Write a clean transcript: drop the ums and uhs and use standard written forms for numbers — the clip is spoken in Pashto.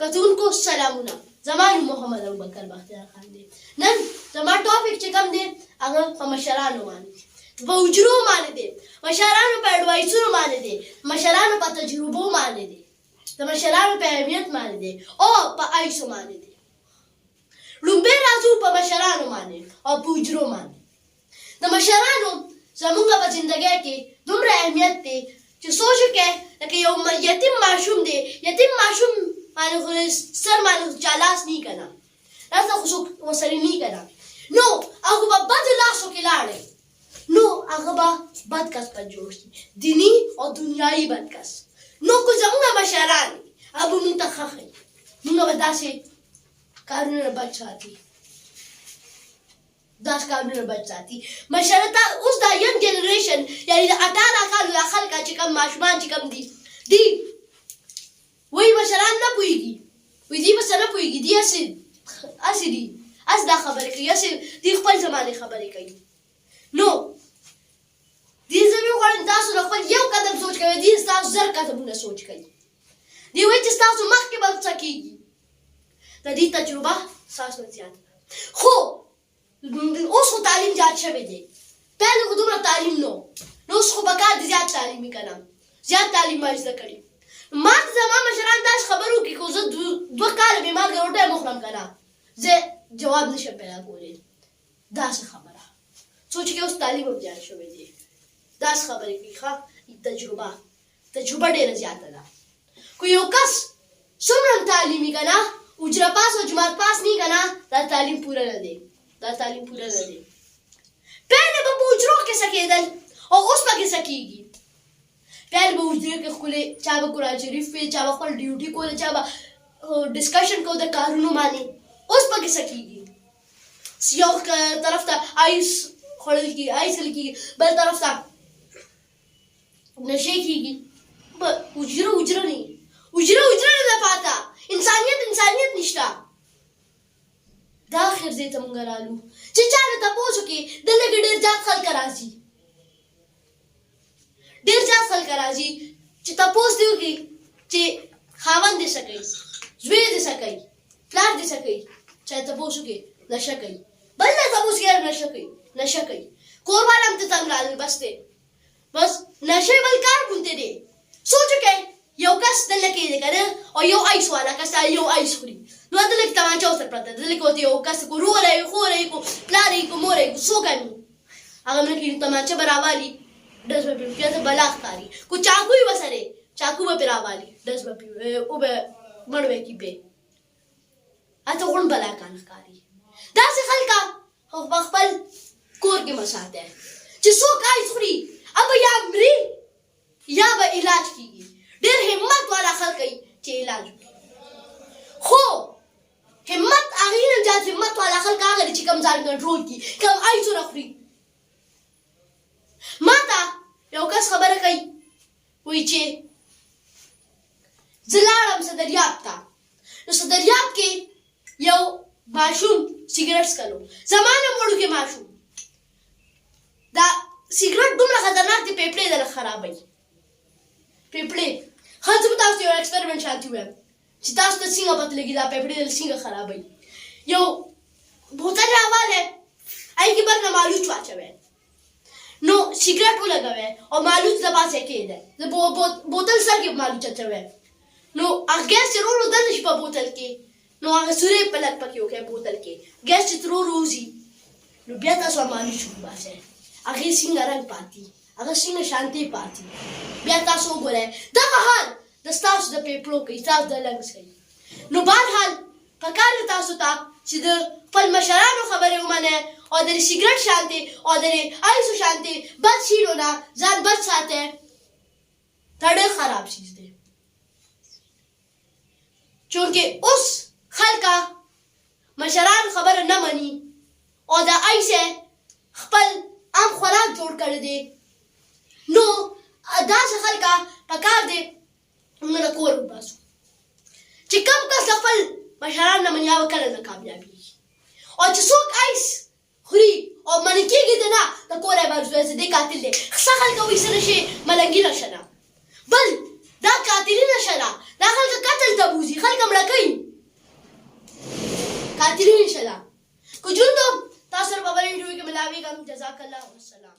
کتونکو سلامونه. زما نوم محمد ابوبکر بختیار خان دی. نن زما ټاپک چې کوم دی هغه په مشرانو باندې دی، په حجرو باندې دی، مشرانو په اډوایسونو باندې دی، مشرانو په تجربو باندې دی، د مشرانو په اهمیت باندې دی او په ایسو باندې دی. لومبۍ راځو په مشرانو باندې او په حجرو باندې. د مشرانو زمونږ په زندګۍ کې دومره اهمیت دی چې سوچ وکړئ لکه یو یتیم ماشوم دی، یتیم ماشوم باندې خو سر باندې چا لاس نه که نه، لاس ته خو څوک ورسره نه که نه، نو هغه به بدو لاسو کې لاړی، نو هغه به بد کس په جوړ شي، دیني او دنیایي بد کس. نو که زمونږ مشران هغه به مونږ ته ښه ښیي، مونږ به داسې کارونه بچ ساتي، داسې کارونه بچ ساتي. مشران اوس دا ینګ جنریشن یعنې د 18 کالو دا خلک چې کوم ماشومان چې کوم دي وایي مشران نه پوهېږي، وایي دوی بس نه پوهېږي، دوی هسې دي، هسې دا خبرې کوي، هسې دوی خپل زمانې خبرې کوي. نو دې زه مې غواړم تاسو د خپل یو قدم سوچ کوئ، دوی ستاسو 1000 قدمونه سوچ کوي. دوی وایي چې ستاسو مخکې به څه کېږي، د دې تجربه ستاسو زیاته ده. خو اوس خو تعلیم زیات شوی دی، پهلې خو دومره تعلیم نه و، نو اوس خو پکار دی زیات تعلیم وي که نه، زیات تعلیم به زده کړي. ما ته زما مشران داسې خبرې وکړي که زه 2 کاله بې مالګه روټۍ هم وخورم که نه، زه جواب نشم پیدا کولی. داسې خبره سوچ کې اوس تعلیم هم زیات شوی دی، داسې خبرې کوي. ښه تجربه ډېره زیاته ده. که یو کس څومره هم تعلیم وي که نه، حجره پاس او جماعت پاس نه وي که نه، دا تعلیم پوره نه دی، دا تعلیم پوره نه دی. پهلې به په حجرو کې څه کېدل او اوس پکې څه کېږي. پهلې به حجرې کې ښکلې، چا به قرآن شریف وې، چا به خپل ډیوټي کوله، چا به ډسکشن کو د کارونو باندې. اوس پکې څه کېږي، یو طرف ته آیس خوړل کېږي، آیس څښل کېږي، بل طرف ته نشې کېږي. حجره نه حجره نه ده پاته، انسانیت نشته. دا آخر ځای ته مونږ رالو چې چا نه تپوس وکړي، دلته کې ډېر زیات خلک راځي، ډېر زیات خلک راځي چې تپوس دې وکړي چې خاوند دې څه کوي، زوی دې څه کوي، پلار دې څه کوي. چا تپوس وکړي نشه کوي، بل نه تپوس کوي نشه کوي، کور والا هم ته تنګ رالل، بس دی بس نشې بل کار بونته دی. سوچ وکړئ یو کس دلته کې دی که نه، او یو ایس والا کس یو ایس خوري، نو دلته کې تمانچه ورسره پرته ده، دلته کې ورته یو کس کو وروره یې، خوره یې کو، پلار یې کو، مور یې کو، څوک هم وي، هغه مړه کېږي، تمانچه به راوالي، ډز به پرې وکړي، بلا ښکاري، کو چاقو وي ورسره، چاقو به پرې راوالي، ډز به پرې او به مړ به کړي پرې، هلته غونډ بلاګان ښکاري. داسې خلک په خپل کور کې مه ساتئ چې څوک ایس خوري، ابه یا مري یا به علاج کېږي. ډېر همت والا خلک کوي چې علاج وکړي، خو همت هغې نه زیات همت والا خلک هغه دي چې کوم ځان کنټرول کړي، کوم ایسونه خوري. ما ته یو کس خبره کوي، وایي چې زه لاړم صدریاب ته، نو صدریاب کې یو ماشوم سګرټ څکلو، زما نه وړوکی ماشوم. دا سګرټ دومره خطرناک دی، پیپړې دله خرابوي، پیپړې. ښه زه به تاسو ته یو ایکسپریمنټ شانتي ووایم چې تاسو ته څنګه پته لګي دا پیپړې دله څنګه خرابوي. یو بوتل راوالی، هغې کې بر نه مالوچ واچوی، نو سګرټ ولګوی او مالوچ د پاسه کېدی، د بوتل سر کې مالوچ اچوی، نو هغه ګیس چې ورو ورو دننه شي په بوتل کې، نو هغه سوری په لږ پکې وکړئ بوتل کې، ګیس چې ورو ورو وځي، نو بیا تاسو مالوچ وباسئ، هغې څنګه رنګ پاتې، هغه څنګه شانتې پاتې. بیا تاسو وګورئ دغه حال د ستاسو د پیپړو کوي، ستاسو د لنګس کوي. نو بهرحال پکار دی تاسو ته چې د خپل مشرانو خبرې ومنئ او د سګرټ شانتې او د ایسو شانتې بد شیلو نه ځان بچ ساتئ. دا ډېر خراب چیز دی، چونکې اوس خلکه مشران خبره نه مني او د ایسې خپل عام خوراک جوړ کړی دی. نو داسې خلکه پکار دی موږ له کور وباسو چې کوم کس خپل مشران نه مني هغه کله نه کامیابېږي، او چې څوک ایس خوري او منع کېږي د نه د کوره یې باندې دی قاتل دی. ښه خلکه وایي څه نشي ملنګي نشه ده، بل دا قاتلي نشه ده، دا خلکه قتل ته بوځي، خلک ته مړه کوي قاتلین انشاءالله که ژوند تاسو سره په بله ویډیو کې ملاویږم جزاک الله والسلام